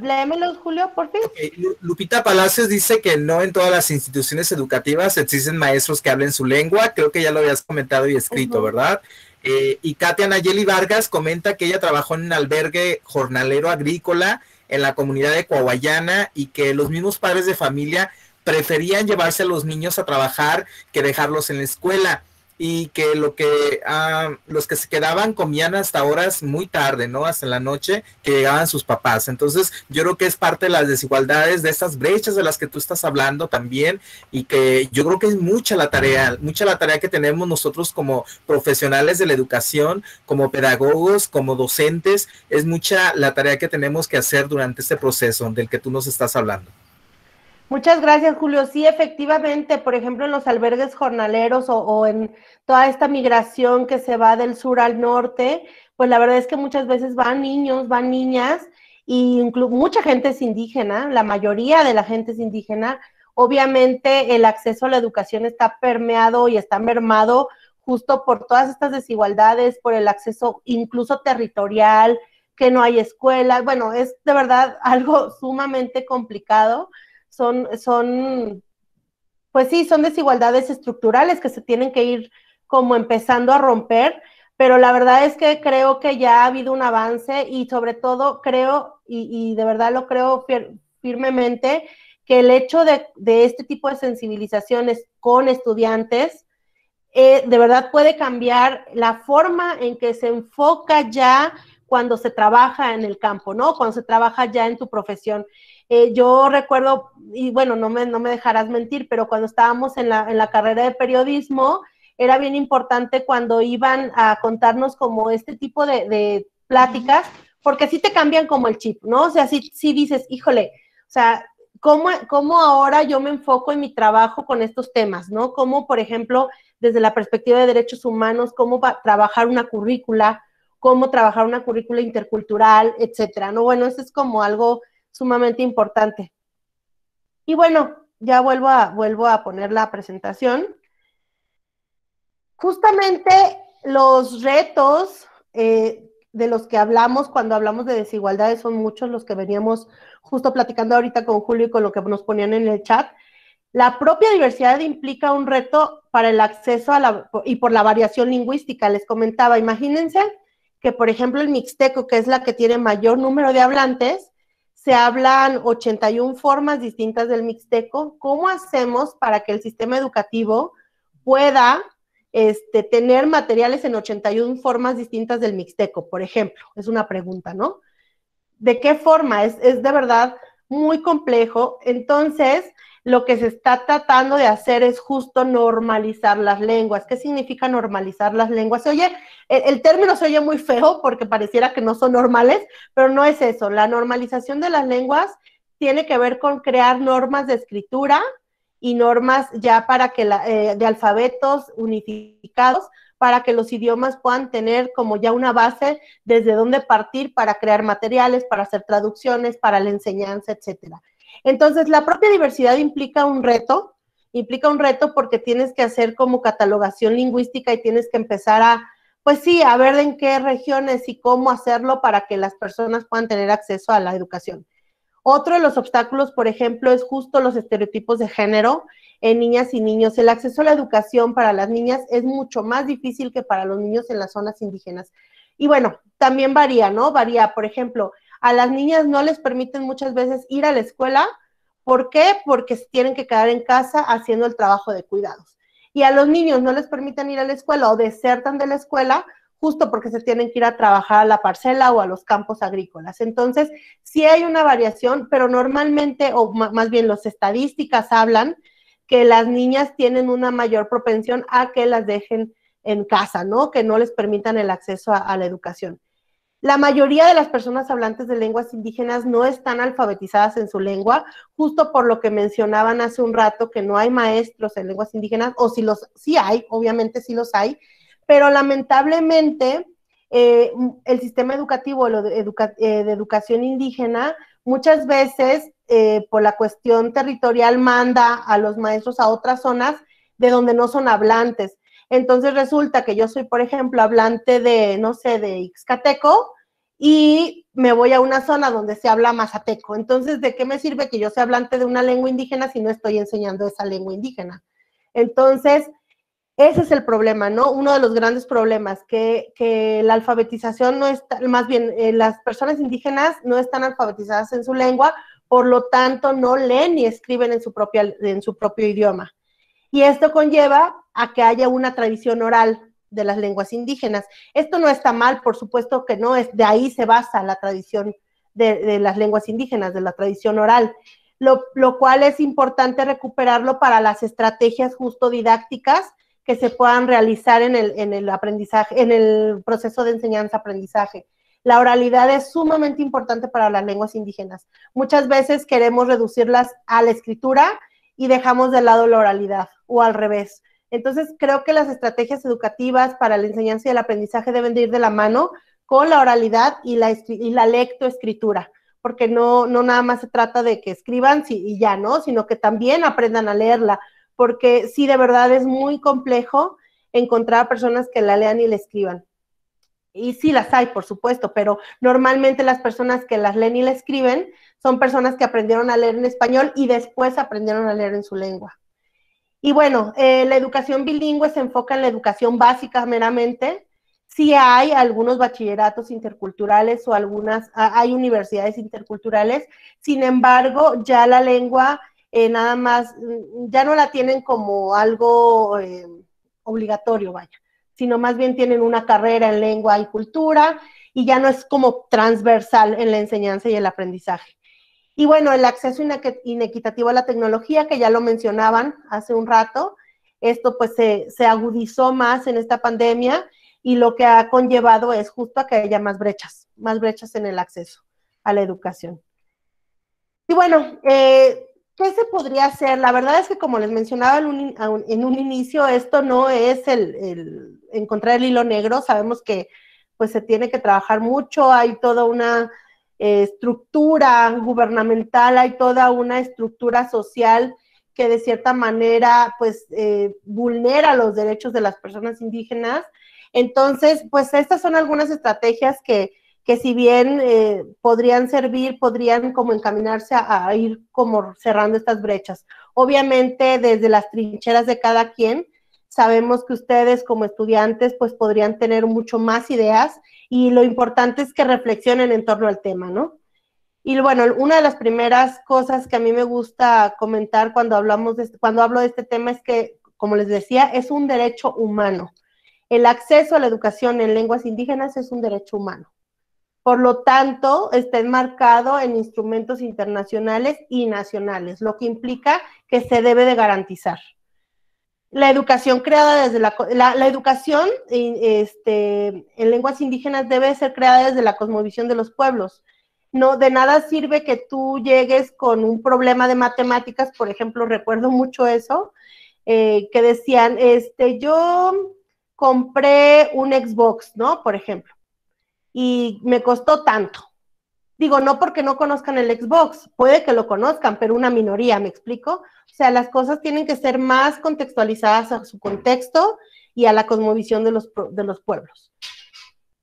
léemelos, Julio, por fin. Okay. Lupita Palacios dice que no en todas las instituciones educativas existen maestros que hablen su lengua. Creo que ya lo habías comentado y escrito, ¿verdad? Y Katia Nayeli Vargas comenta que ella trabajó en un albergue jornalero agrícola en la comunidad de Coahuayana y que los mismos padres de familia preferían llevarse a los niños a trabajar que dejarlos en la escuela, y que los que se quedaban comían hasta horas muy tarde, ¿no? Hasta en la noche que llegaban sus papás. Entonces yo creo que es parte de las desigualdades, de estas brechas de las que tú estás hablando también, y que yo creo que es mucha la tarea que tenemos nosotros como profesionales de la educación, como pedagogos, como docentes. Es mucha la tarea que tenemos que hacer durante este proceso del que tú nos estás hablando. Muchas gracias, Julio. Sí, efectivamente, por ejemplo, en los albergues jornaleros o en toda esta migración que se va del sur al norte, pues la verdad es que muchas veces van niños, van niñas, y mucha gente es indígena, la mayoría de la gente es indígena. Obviamente el acceso a la educación está permeado y está mermado justo por todas estas desigualdades, por el acceso incluso territorial, que no hay escuelas. Bueno, es de verdad algo sumamente complicado. Pues sí, son desigualdades estructurales que se tienen que ir como empezando a romper, pero la verdad es que creo que ya ha habido un avance, y sobre todo creo, y de verdad lo creo firmemente, que el hecho de este tipo de sensibilizaciones con estudiantes de verdad puede cambiar la forma en que se enfoca ya cuando se trabaja en el campo, ¿no? Cuando se trabaja ya en tu profesión. Yo recuerdo, y bueno, no me dejarás mentir, pero cuando estábamos en la carrera de periodismo, era bien importante cuando iban a contarnos como este tipo de pláticas, porque sí te cambian como el chip, ¿no? O sea, sí dices, híjole, o sea, cómo ahora yo me enfoco en mi trabajo con estos temas, ¿no? Cómo, por ejemplo, desde la perspectiva de derechos humanos, cómo trabajar una currícula, cómo trabajar una currícula intercultural, etcétera, ¿no? Bueno, eso es como algo sumamente importante. Y bueno, ya vuelvo a poner la presentación. Justamente los retos de los que hablamos cuando hablamos de desigualdades son muchos, los que veníamos justo platicando ahorita con Julio y con lo que nos ponían en el chat. La propia diversidad implica un reto para el acceso y por la variación lingüística. Les comentaba, imagínense que, por ejemplo, el mixteco, que es la que tiene mayor número de hablantes, se hablan 81 formas distintas del mixteco. ¿Cómo hacemos para que el sistema educativo pueda tener materiales en 81 formas distintas del mixteco, por ejemplo? Es una pregunta, ¿no? ¿De qué forma? Es de verdad muy complejo. Entonces, lo que se está tratando de hacer es justo normalizar las lenguas. ¿Qué significa normalizar las lenguas? El término se oye muy feo porque pareciera que no son normales, pero no es eso. La normalización de las lenguas tiene que ver con crear normas de escritura y normas ya para que de alfabetos unificados, para que los idiomas puedan tener como ya una base desde donde partir para crear materiales, para hacer traducciones, para la enseñanza, etcétera. Entonces, la propia diversidad implica un reto porque tienes que hacer como catalogación lingüística y tienes que empezar pues sí, a ver en qué regiones y cómo hacerlo para que las personas puedan tener acceso a la educación. Otro de los obstáculos, por ejemplo, es justo los estereotipos de género en niñas y niños. El acceso a la educación para las niñas es mucho más difícil que para los niños en las zonas indígenas. Y bueno, también varía, ¿no? Varía, por ejemplo, a las niñas no les permiten muchas veces ir a la escuela. ¿Por qué? Porque se tienen que quedar en casa haciendo el trabajo de cuidados. Y a los niños no les permiten ir a la escuela o desertan de la escuela justo porque se tienen que ir a trabajar a la parcela o a los campos agrícolas. Entonces, sí hay una variación, pero normalmente, o más bien las estadísticas hablan que las niñas tienen una mayor propensión a que las dejen en casa, ¿no? Que no les permitan el acceso a la educación. La mayoría de las personas hablantes de lenguas indígenas no están alfabetizadas en su lengua, justo por lo que mencionaban hace un rato, que no hay maestros en lenguas indígenas, o sí hay, obviamente sí los hay, pero lamentablemente el sistema educativo de educación indígena muchas veces por la cuestión territorial manda a los maestros a otras zonas de donde no son hablantes. Entonces resulta que yo soy, por ejemplo, hablante de, no sé, de Ixcateco y me voy a una zona donde se habla mazateco. Entonces, ¿de qué me sirve que yo sea hablante de una lengua indígena si no estoy enseñando esa lengua indígena? Entonces, ese es el problema, ¿no? Uno de los grandes problemas, que la alfabetización no está, más bien las personas indígenas no están alfabetizadas en su lengua, por lo tanto no leen ni escriben en su propio idioma. Y esto conlleva a que haya una tradición oral de las lenguas indígenas. Esto no está mal, por supuesto que no, de ahí se basa la tradición de las lenguas indígenas, de la tradición oral, lo cual es importante recuperarlo para las estrategias justo didácticas que se puedan realizar en el aprendizaje, en el proceso de enseñanza-aprendizaje. La oralidad es sumamente importante para las lenguas indígenas. Muchas veces queremos reducirlas a la escritura y dejamos de lado la oralidad, o al revés. Entonces, creo que las estrategias educativas para la enseñanza y el aprendizaje deben de ir de la mano con la oralidad y la lectoescritura, porque no nada más se trata de que escriban y ya, ¿no? Sino que también aprendan a leerla, porque sí, de verdad es muy complejo encontrar personas que la lean y la escriban. Y sí las hay, por supuesto, pero normalmente las personas que las leen y la escriben son personas que aprendieron a leer en español y después aprendieron a leer en su lengua. Y bueno, la educación bilingüe se enfoca en la educación básica meramente. Sí hay algunos bachilleratos interculturales o hay universidades interculturales, sin embargo, ya la lengua nada más, ya no la tienen como algo obligatorio, vaya, sino más bien tienen una carrera en lengua y cultura y ya no es como transversal en la enseñanza y el aprendizaje. Y bueno, el acceso inequitativo a la tecnología, que ya lo mencionaban hace un rato, esto pues se agudizó más en esta pandemia y lo que ha conllevado es justo a que haya más brechas en el acceso a la educación. Y bueno, ¿qué se podría hacer? La verdad es que, como les mencionaba en un inicio, esto no es el encontrar el hilo negro. Sabemos que pues se tiene que trabajar mucho, hay toda una estructura gubernamental, hay toda una estructura social que de cierta manera pues vulnera los derechos de las personas indígenas. Entonces, pues estas son algunas estrategias que si bien podrían servir, podrían como encaminarse a ir como cerrando estas brechas. Obviamente, desde las trincheras de cada quien, sabemos que ustedes como estudiantes pues podrían tener mucho más ideas, y lo importante es que reflexionen en torno al tema, ¿no? Y bueno, una de las primeras cosas que a mí me gusta comentar cuando hablo de este tema es que, como les decía, es un derecho humano. El acceso a la educación en lenguas indígenas es un derecho humano. Por lo tanto, está enmarcado en instrumentos internacionales y nacionales, lo que implica que se debe de garantizar. La educación creada desde la educación en lenguas indígenas debe ser creada desde la cosmovisión de los pueblos. No, de nada sirve que tú llegues con un problema de matemáticas, por ejemplo, recuerdo mucho eso, que decían, yo compré un Xbox, ¿no? Por ejemplo, y me costó tanto. Digo, no porque no conozcan el Xbox, puede que lo conozcan, pero una minoría, ¿me explico? O sea, las cosas tienen que ser más contextualizadas a su contexto y a la cosmovisión de los pueblos.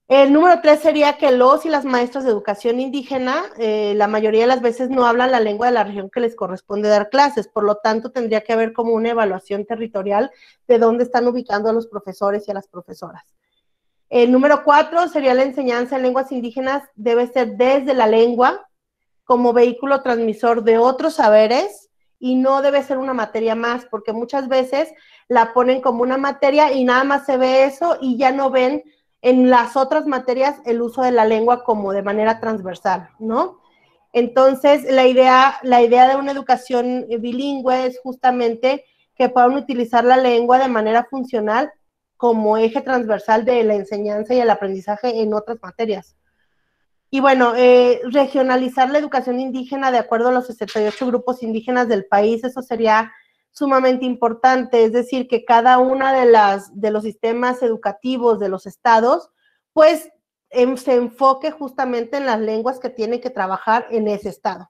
El número 3 sería que los y las maestras de educación indígena, la mayoría de las veces no hablan la lengua de la región que les corresponde dar clases, por lo tanto tendría que haber como una evaluación territorial de dónde están ubicando a los profesores y a las profesoras. El número 4 sería la enseñanza en lenguas indígenas, debe ser desde la lengua, como vehículo transmisor de otros saberes, y no debe ser una materia más, porque muchas veces la ponen como una materia y nada más se ve eso y ya no ven en las otras materias el uso de la lengua como de manera transversal, ¿no? Entonces, la idea de una educación bilingüe es justamente que puedan utilizar la lengua de manera funcional como eje transversal de la enseñanza y el aprendizaje en otras materias. Y bueno, regionalizar la educación indígena de acuerdo a los 68 grupos indígenas del país, eso sería sumamente importante, es decir, que cada una de los sistemas educativos de los estados, pues se enfoque justamente en las lenguas que tienen que trabajar en ese estado,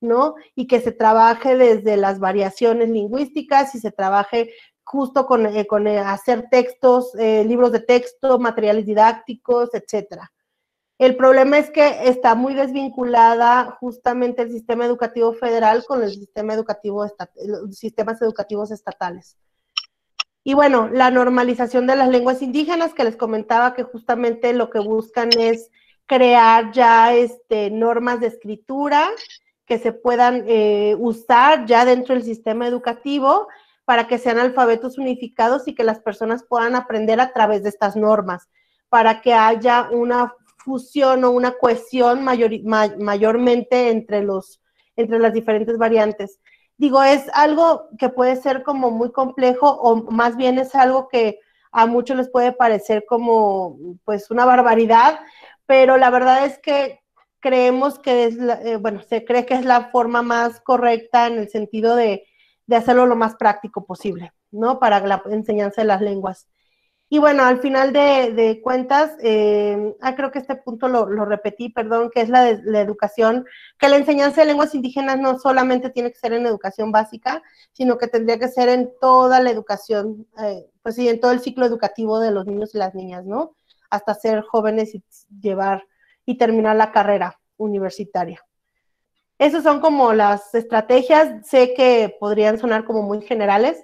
¿no? Y que se trabaje desde las variaciones lingüísticas y se trabaje justo con hacer textos, libros de texto, materiales didácticos, etcétera. El problema es que está muy desvinculada justamente el sistema educativo federal con el sistema educativo los sistemas educativos estatales. Y bueno, la normalización de las lenguas indígenas, que les comentaba que justamente lo que buscan es crear ya normas de escritura que se puedan usar ya dentro del sistema educativo para que sean alfabetos unificados y que las personas puedan aprender a través de estas normas, para que haya una fusión o una cohesión mayormente entre las diferentes variantes. Digo, es algo que puede ser como muy complejo, o más bien es algo que a muchos les puede parecer como pues una barbaridad, pero la verdad es que creemos que es, se cree que es la forma más correcta en el sentido de hacerlo lo más práctico posible, ¿no? Para la enseñanza de las lenguas. Y bueno, al final de cuentas, creo que este punto lo repetí, perdón, que es la educación, que la enseñanza de lenguas indígenas no solamente tiene que ser en educación básica, sino que tendría que ser en toda la educación, pues sí, en todo el ciclo educativo de los niños y las niñas, ¿no? Hasta ser jóvenes y terminar la carrera universitaria. Esas son como las estrategias, sé que podrían sonar como muy generales,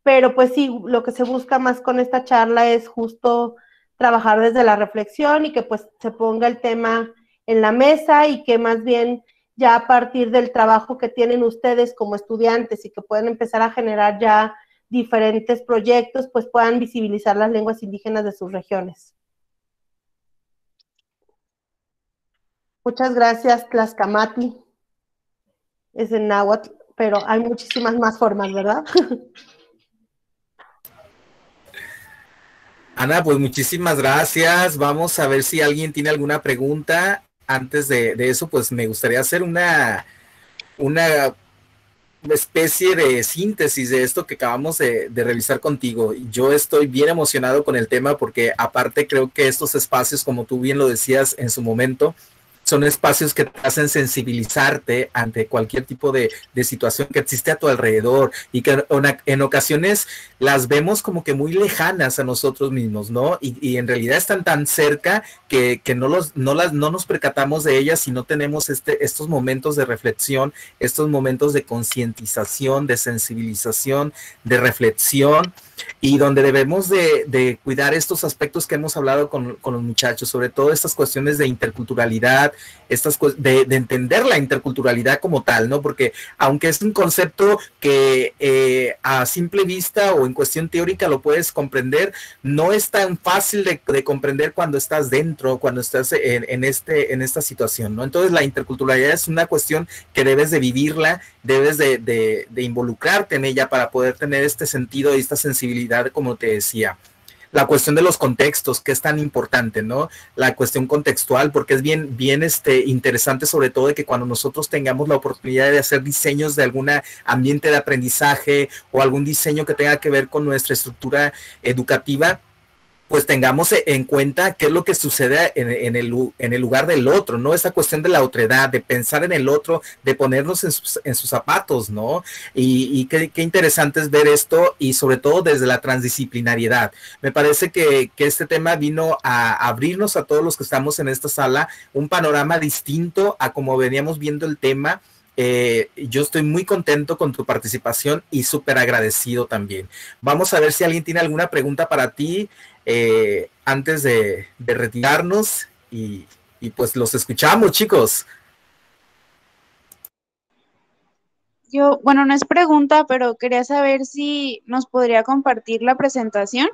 pero pues sí, lo que se busca más con esta charla es justo trabajar desde la reflexión y que pues se ponga el tema en la mesa y que más bien ya a partir del trabajo que tienen ustedes como estudiantes y que pueden empezar a generar ya diferentes proyectos, pues puedan visibilizar las lenguas indígenas de sus regiones. Muchas gracias, Tlaxcamatl. Es en náhuatl, pero hay muchísimas más formas, ¿verdad? Ana, pues muchísimas gracias. Vamos a ver si alguien tiene alguna pregunta. Antes de eso, pues me gustaría hacer una especie de síntesis de esto que acabamos de revisar contigo. Yo estoy bien emocionado con el tema porque aparte creo que estos espacios, como tú bien lo decías en su momento, son espacios que te hacen sensibilizarte ante cualquier tipo de situación que existe a tu alrededor y que en ocasiones las vemos como que muy lejanas a nosotros mismos, ¿no? Y en realidad están tan cerca que no nos percatamos de ellas si no tenemos estos momentos de reflexión, estos momentos de concientización, de sensibilización, de reflexión, y donde debemos de cuidar estos aspectos que hemos hablado con los muchachos, sobre todo estas cuestiones de interculturalidad, de entender la interculturalidad como tal, ¿no? Porque aunque es un concepto que a simple vista o en cuestión teórica lo puedes comprender, no es tan fácil de comprender cuando estás dentro, cuando estás en esta situación, ¿no? Entonces la interculturalidad es una cuestión que debes de vivirla, debes de involucrarte en ella para poder tener este sentido y esta sensibilidad, como te decía. La cuestión de los contextos, que es tan importante, ¿no? La cuestión contextual, porque es bien interesante, sobre todo de que cuando nosotros tengamos la oportunidad de hacer diseños de algún ambiente de aprendizaje o algún diseño que tenga que ver con nuestra estructura educativa, pues tengamos en cuenta qué es lo que sucede en el lugar del otro, ¿no? Esa cuestión de la otredad, de pensar en el otro, de ponernos en sus zapatos, ¿no? Y qué interesante es ver esto, y sobre todo desde la transdisciplinariedad. Me parece que este tema vino a abrirnos a todos los que estamos en esta sala un panorama distinto a como veníamos viendo el tema. Yo estoy muy contento con tu participación y súper agradecido también. Vamos a ver si alguien tiene alguna pregunta para ti antes de retirarnos y pues los escuchamos, chicos. Bueno, no es pregunta, pero quería saber si nos podría compartir la presentación,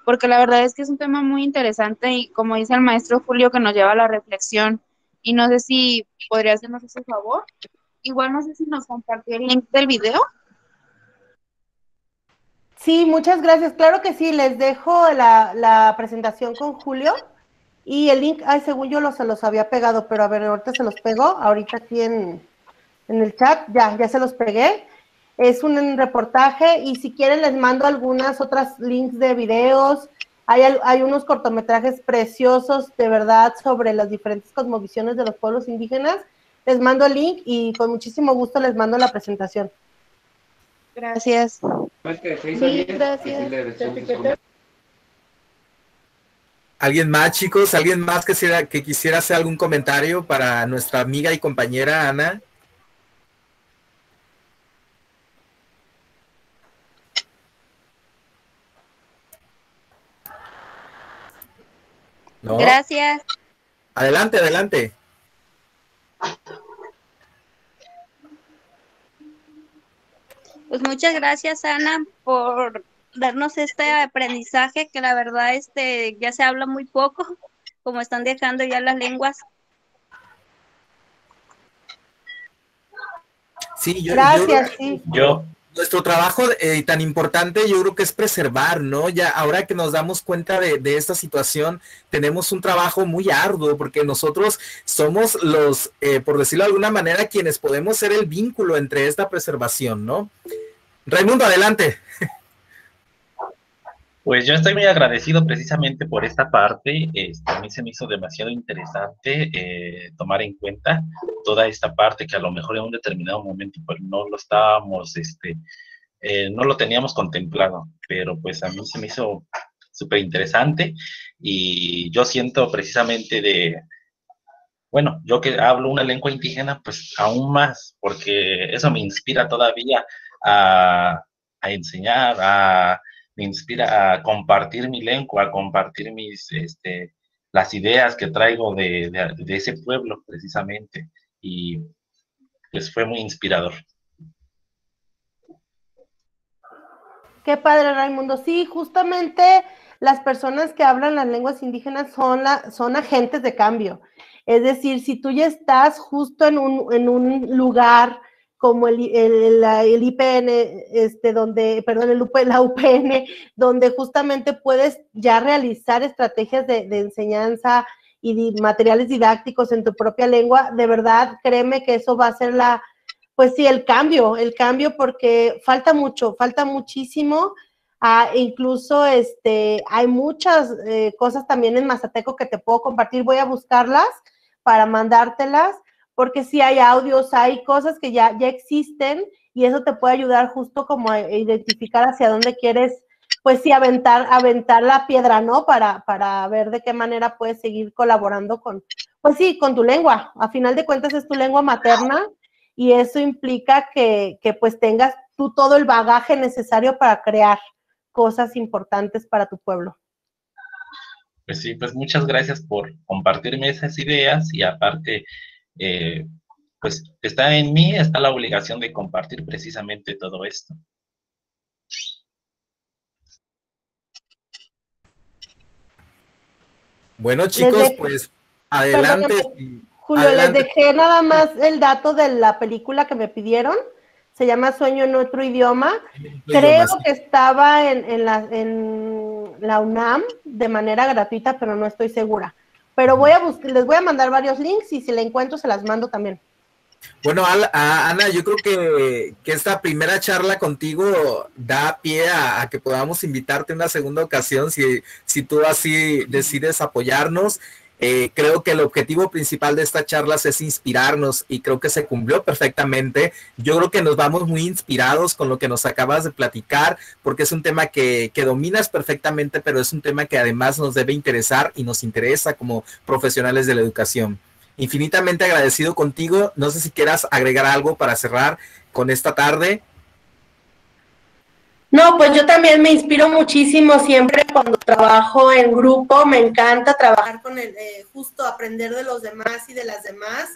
porque la verdad es que es un tema muy interesante y como dice el maestro Julio, que nos lleva a la reflexión, y no sé si podría hacernos ese favor. Igual no sé si nos compartió el link del video. Sí, muchas gracias. Claro que sí, les dejo la presentación con Julio y el link, según yo se los había pegado, pero a ver, ahorita se los pego, ahorita aquí en el chat, ya se los pegué. Es un reportaje y si quieren les mando algunas otras links de videos. Hay unos cortometrajes preciosos, de verdad, sobre las diferentes cosmovisiones de los pueblos indígenas. Les mando el link y con muchísimo gusto les mando la presentación. Gracias. Sí, gracias. ¿Alguien más, chicos? ¿Alguien más que quisiera hacer algún comentario para nuestra amiga y compañera Ana? ¿No? Gracias. Adelante, adelante. Pues muchas gracias, Ana, por darnos este aprendizaje que la verdad ya se habla muy poco, como están dejando ya las lenguas. Sí, gracias, nuestro trabajo tan importante, yo creo que es preservar, ¿no? Ya ahora que nos damos cuenta de esta situación, tenemos un trabajo muy arduo, porque nosotros somos los, por decirlo de alguna manera, quienes podemos ser el vínculo entre esta preservación, ¿no? Raimundo, adelante. Pues yo estoy muy agradecido precisamente por esta parte. A mí se me hizo demasiado interesante tomar en cuenta toda esta parte que a lo mejor en un determinado momento pues no lo estábamos, no lo teníamos contemplado, pero pues a mí se me hizo súper interesante y yo siento precisamente bueno, yo que hablo una lengua indígena, pues aún más, porque eso me inspira todavía a enseñar, me inspira a compartir mi lengua, a compartir las ideas que traigo de ese pueblo, precisamente, y pues fue muy inspirador. Qué padre, Raimundo. Sí, justamente las personas que hablan las lenguas indígenas son agentes de cambio. Es decir, si tú ya estás justo en un lugar como el IPN, la UPN, donde justamente puedes ya realizar estrategias de enseñanza y materiales didácticos en tu propia lengua, de verdad, créeme que eso va a ser pues sí, el cambio porque falta mucho, falta muchísimo. Incluso hay muchas cosas también en Mazateco que te puedo compartir, voy a buscarlas para mandártelas, porque sí hay audios, hay cosas que ya existen y eso te puede ayudar justo como a identificar hacia dónde quieres, pues sí, aventar la piedra, ¿no? Para ver de qué manera puedes seguir colaborando pues sí, con tu lengua. A final de cuentas es tu lengua materna y eso implica que pues tengas tú todo el bagaje necesario para crear cosas importantes para tu pueblo. Pues sí, pues muchas gracias por compartirme esas ideas y aparte, pues está en mí, está la obligación de compartir precisamente todo esto. Bueno, chicos, pues adelante. Perdóname, Julio, adelante. les dejé nada más el dato de la película que me pidieron. Se llama Sueño en otro idioma. Creo que estaba en la UNAM de manera gratuita, pero no estoy segura. Pero les voy a mandar varios links y si la encuentro se las mando también. Bueno, Ana, yo creo que esta primera charla contigo da pie a que podamos invitarte en una segunda ocasión si tú así decides apoyarnos. Creo que el objetivo principal de estas charlas es inspirarnos y creo que se cumplió perfectamente. Yo creo que nos vamos muy inspirados con lo que nos acabas de platicar, porque es un tema que dominas perfectamente, pero es un tema que además nos debe interesar y nos interesa como profesionales de la educación. Infinitamente agradecido contigo. No sé si quieras agregar algo para cerrar con esta tarde. No, pues yo también me inspiro muchísimo siempre cuando trabajo en grupo, me encanta trabajar con justo aprender de los demás y de las demás.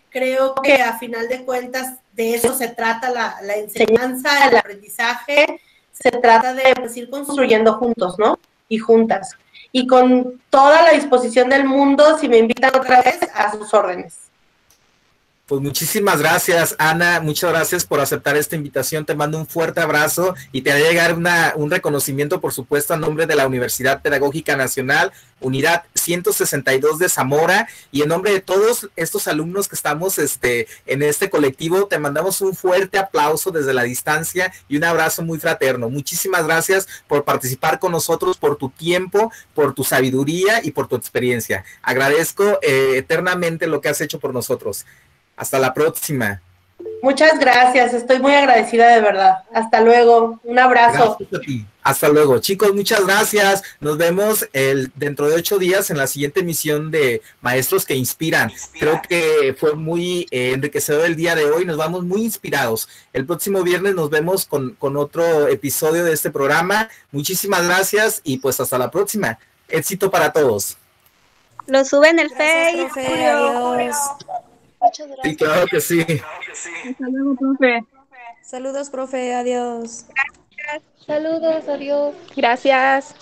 Creo que a final de cuentas de eso se trata la enseñanza, el aprendizaje, se trata de pues, ir construyendo juntos, ¿no? Y juntas. Y con toda la disposición del mundo, si me invitan otra vez, a sus órdenes. Pues muchísimas gracias, Ana, muchas gracias por aceptar esta invitación, te mando un fuerte abrazo y te va a llegar un reconocimiento, por supuesto, a nombre de la Universidad Pedagógica Nacional, Unidad 162 de Zamora, y en nombre de todos estos alumnos que estamos en este colectivo, te mandamos un fuerte aplauso desde la distancia y un abrazo muy fraterno. Muchísimas gracias por participar con nosotros, por tu tiempo, por tu sabiduría y por tu experiencia. Agradezco eternamente lo que has hecho por nosotros. Hasta la próxima. Muchas gracias, estoy muy agradecida de verdad. Hasta luego, un abrazo. Gracias a ti. Hasta luego. Chicos, muchas gracias. Nos vemos dentro de 8 días en la siguiente emisión de Maestros que Inspiran. Creo que fue muy enriquecedor el día de hoy. Nos vamos muy inspirados. El próximo viernes nos vemos con otro episodio de este programa. Muchísimas gracias y pues hasta la próxima. Éxito para todos. Lo sube en el Gracias, Face. profe, adiós. Muchas gracias. Sí, claro que sí. Hasta luego, profe. Saludos, profe, adiós. Saludos, adiós. Gracias.